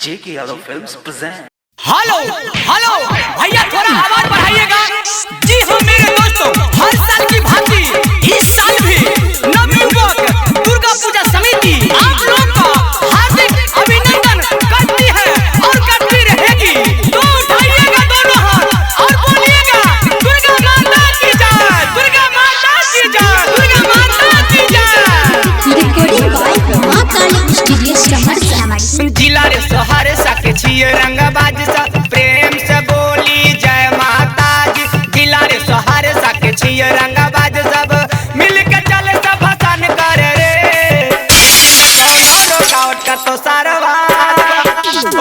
जेके Yadav films present. Hello hello भैया थोड़ा आवाज बढ़ाइएगा। जी हाँ मेरे दोस्तों, हर साल की भांति इस साल भी नवयुवक दुर्गा पूजा समिति आप लोग का हार्दिक अभिनंदन करती है और करती रहेगी। तो उठाइएगा दोनों हाथ और बोलिएगा दुर्गा माता की जय, दुर्गा माता की जय, दुर्गा माता की जय। रिकॉर्डिंग बाय मां काली स्टूडियो सहरसा। जिला रे सहरसा के छिए रंगबाज सा प्रेम से बोली जय माता जी। जिला रे सहरसा के छिए रंगबाज सब मिल के चले सब भजन करे रे। कौनो रुकावट का तो सरवा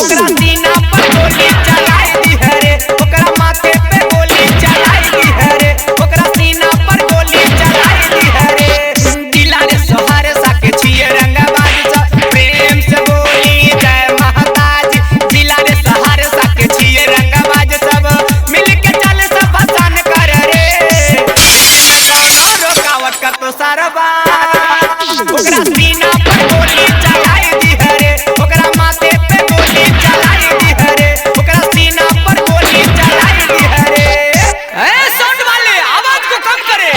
ओकरा सीना पर गोली चलाई दी है रे, ओकरा माथे पे गोली चलाई दी है रे, ओकरा सीना पर गोली चलाई दी है रे। जिला रे सहरसा के छिए रंगबाज सब प्रेम से बोली जय माता जी। जिला रे सहरसा के छिए रंगबाज सब मिल के चले सब भजन करे रे। कौनो रुकावट का तो सरवा ओकरा सीना पर गोली चलाई दी है रे, ओकरा माथे पे गोली चलाई दी है रे, ओकरा सीना पर गोली चलाई दी है रे। ए साउंड वाले आवाज को कम करे।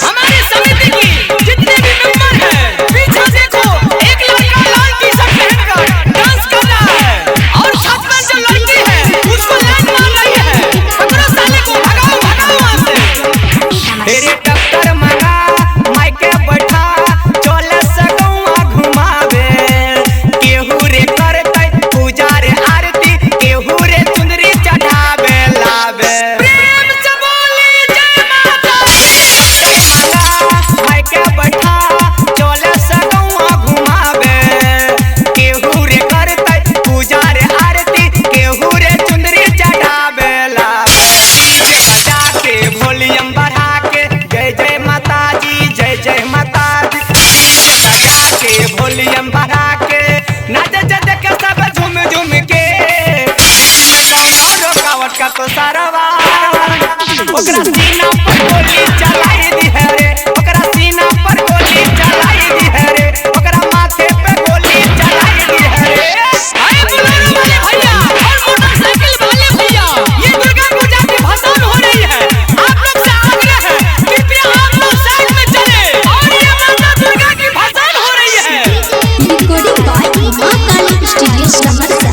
हमारी समिति की जितने भी मेंबर हैं पीछे देखो, एक लड़का लाल टी-शर्ट पहनकर डांस कर रहा है और छत पर जो लड़की है उसको लाइन मार रही है। पकड़ो साले को, भगाओ भगाओ वहां से। तेरे टक्कर मंगा माइके बैठा चले सगौआ घुमावे। केहू रे करतै पूजा रे आरती, केहू रे चुंदरी चढ़ावे लावे। प्रेम से बोली जय माता दी। माइके बैठा चले सगौआ घुमावे। केहू रे करतै पूजा रे आरती, केहू रे चुंदरी चढ़ावे लावे। बजा के वॉल्यूम बढ़ा के जय जय माता जी, जय जय माता जी। बजा के वॉल्यूम बढ़ा के नाच जद के सब झूम झूम के। कौनो रुकावट का तो सरवा ओकरा सीना पर गोली चलाई दी है रे, ओकरा सीना पर गोली चलाई दी है रे, ओकरा माथे पे गोली चलाई दी है रे। अरे बुलेरो वाले भैया और मोटरसाइकिल वाले भैया, ये दुर्गा पूजा की भसान हो रही है। आप लोग से आग्रह है कृपया आप लोग साइड में चले और ये माता दुर्गा की भसान हो रही है। रिकॉर्डिंग बाय मां काली स्टूडियो सहरसा।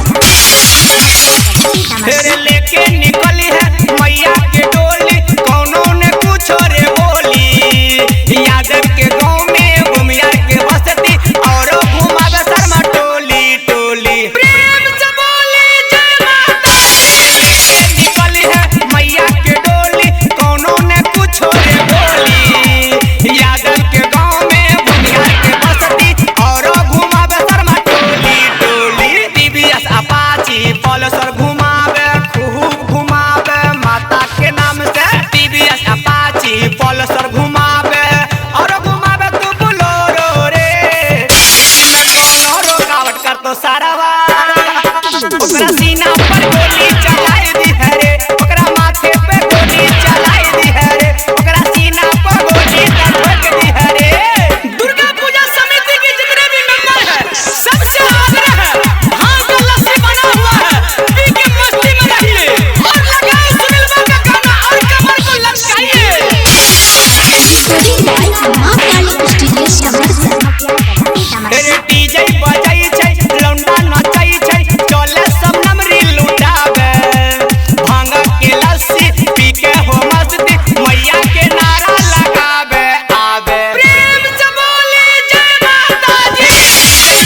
फिर लेके निकली है मैया के डोली, कौनो ने कुछ रे बोली। यादव के गांव में घुमिया के बसती और घुमावे शर्मा टोली टोली। प्रेम से बोली जय माता दी। लेके निकली है मैया के डोली, कौनो ने कुछ रे बोली। यादव के गांव में घुमिया के बसती और घुमावे शर्मा टोली टोली। टीवीएस अपाची पल्सर घुमावे, खूब घुमावे माता के नाम से। टीवीएस अपाची पल्सर घुमावे और घुमावे तू बुलोरो रे। कौनो रुकावट कर तो सरवा ओकरा सीना पर गोली चलाई दी है रे, ओकरा माथे पे गोली चलाई दी है रे, ओकरा सीना पर गोली ठोक दी है रे। दुर्गा पूजा समिति के जितने भी मेंबर हैं सबसे आग्रह है, हाथ में लस्सी बना हुआ है, पी के मस्ती में रहिए और लगाओ सुनील बाबा का गाना और कमर को लचकाइए। रिकॉर्डिंग बाय मां काली स्टूडियो सहरसा। तेरे डीजे बजाई छै, लौंडा नचाई छै, चले सब नमरी लुटावे। भांग के लस्सी पी के हो मस्ती, मैया के नारा लगावे आवे। प्रेम से बोली जय माता दी।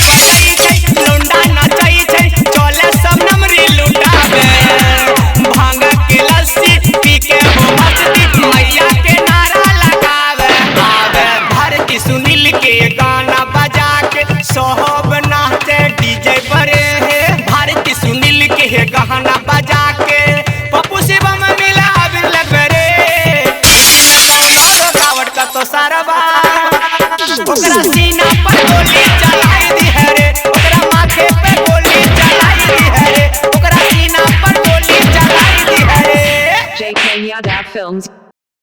बजाई छै, लौंडा नचाई छै, चले सब नमरी लुटावे। भांग के लस्सी पी के हो मस्ती, मैया के नारा लगावे आवे। भारती सुनील के गाना बजा के सोहब नाचे डीजे बरे है। भारती सुनील के गाना बजा के पप्पू शिवम मिला अभी लगे रे। कौनो रुकावट का तो सरवा ओकरा